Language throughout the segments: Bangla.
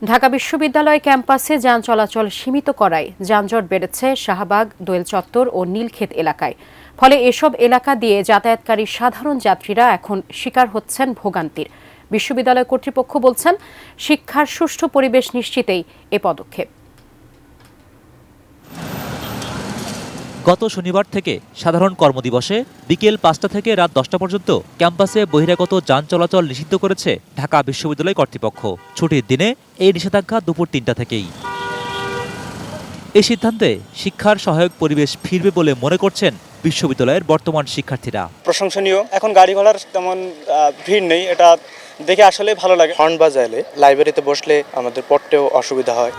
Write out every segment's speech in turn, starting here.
ঢাকা বিশ্ববিদ্যালয় ক্যাম্পাসে যান চলাচল সীমিত করায় যানজট বেড়েছে শাহবাগ, দোয়েল চত্বর ও নীলক্ষেত এলাকায়। ফলে এসব এলাকা দিয়ে যাতায়াতকারী সাধারণ যাত্রীরা এখন শিকার হচ্ছেন ভোগান্তির। বিশ্ববিদ্যালয় কর্তৃপক্ষ বলছেন, শিক্ষার সুষ্ঠু পরিবেশ নিশ্চিতেই এ পদক্ষেপ। গত শনিবার থেকে সাধারণ কর্মদিবসে বিকেল ৫টা থেকে রাত ১০টা পর্যন্ত ক্যাম্পাসে বহিরাগত যান চলাচল নিষিদ্ধ করেছে ঢাকা বিশ্ববিদ্যালয় কর্তৃপক্ষ। ছুটির দিনে এই নিষেধাজ্ঞা দুপুর ৩টা থেকেই। এই সিদ্ধান্তে শিক্ষার সহায়ক পরিবেশ ফিরবে বলে মনে করছেন বিশ্ববিদ্যালয়ের বর্তমান শিক্ষার্থীরা। প্রশংসনীয়। এখন গাড়ি ঘোড়ার তেমন ভিড় নেই, এটা দেখে আসলে ভালো লাগে। হর্ন বাজালে লাইব্রেরিতে বসলে আমাদের পড়তেও অসুবিধা হয়।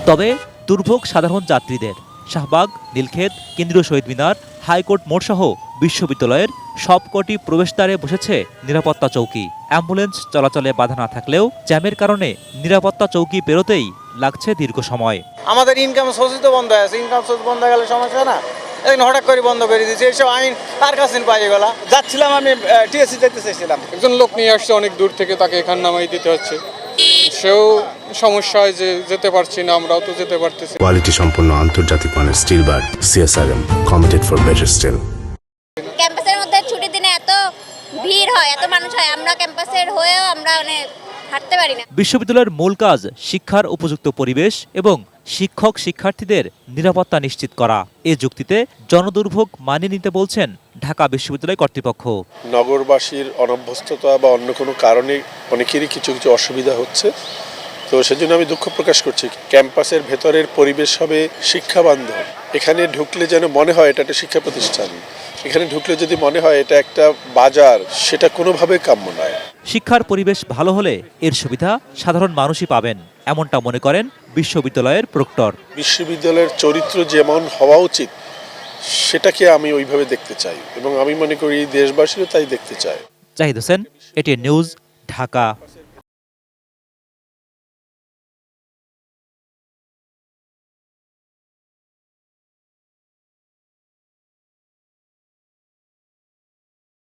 তবে দুর্ভোগ সাধারণ যাত্রীদের। শাহবাগ, নীলক্ষেত, কেন্দ্রীয় শহীদ মিনার, হাইকোর্ট মোড় সহ বিশ্ববিদ্যালয়ের সবকটি প্রবেশদ্বারে বসেছে নিরাপত্তা চৌকি। অ্যাম্বুলেন্স চলাচলে বাধা না থাকলেও জ্যামের কারণে নিরাপত্তা চৌকি পেরোতেই লাগছে দীর্ঘ সময়। আমাদের ইনকাম সোর্স তো বন্ধ আছে, ইনকাম সোর্স বন্ধ হয়ে গেলে সমস্যা না। এখন হঠাৎ করে বন্ধ করে দিয়েছে, এইসব আইন তার কাছে পাই গেল। যাচ্ছিলাম আমি টিএসসি যেতে চাইছিলাম, একজন লোক নিয়ে আসছে অনেক দূর থেকে, তাকে এখানে নামাই দিতে হচ্ছে। সেও সমস্যায় যে যেতে পারছি না, আমরাও তো যেতে পারতেছি। কোয়ালিটি সম্পন্ন আন্তর্জাতিক মানের still bar CSRM, committed for better still. ক্যাম্পাসের মধ্যে ছুটির দিনে এত ভিড় হয়, এত মানুষ হয়, আমরা ক্যাম্পাসের হয়েও আমরা হাঁটতে পারি না। বিশ্ববিদ্যালয়ের মূল কাজ শিক্ষার উপযুক্ত পরিবেশ এবং শিক্ষক শিক্ষার্থীদের নিরাপত্তা নিশ্চিত করা। এ যুক্তিতে জনদুর্ভোগ মানিয়ে নিতে বলছেন ঢাকা বিশ্ববিদ্যালয় কর্তৃপক্ষ। নগরবাসীর অনভ্যস্ততা বা অন্য কোনো কারণে অনেকেরই কিছু কিছু অসুবিধা হচ্ছে, তো সেজন্য আমি দুঃখ প্রকাশ করছি। ক্যাম্পাসের ভেতরের পরিবেশ হবে শিক্ষা বান্ধব। এখানে ঢুকলে যেন মনে হয় এটা একটা শিক্ষা প্রতিষ্ঠান, এখানে ঢুকলে যদি মনে হয় এটা একটা বাজার, সেটা কোনোভাবে কাম্য নয়। শিক্ষার পরিবেশ ভালো হলে এর সুবিধা সাধারণ মানুষই পাবেন, এমনটা মনে করেন বিশ্ববিদ্যালয়ের প্রক্টর। বিশ্ববিদ্যালয়ের চরিত্র যেমন হওয়া উচিত সেটাকে আমি ওইভাবে দেখতে চাই, এবং আমি মনে করি দেশবাসীও তাই দেখতে চায়। Zahid Hossain, ATN news, Dhaka.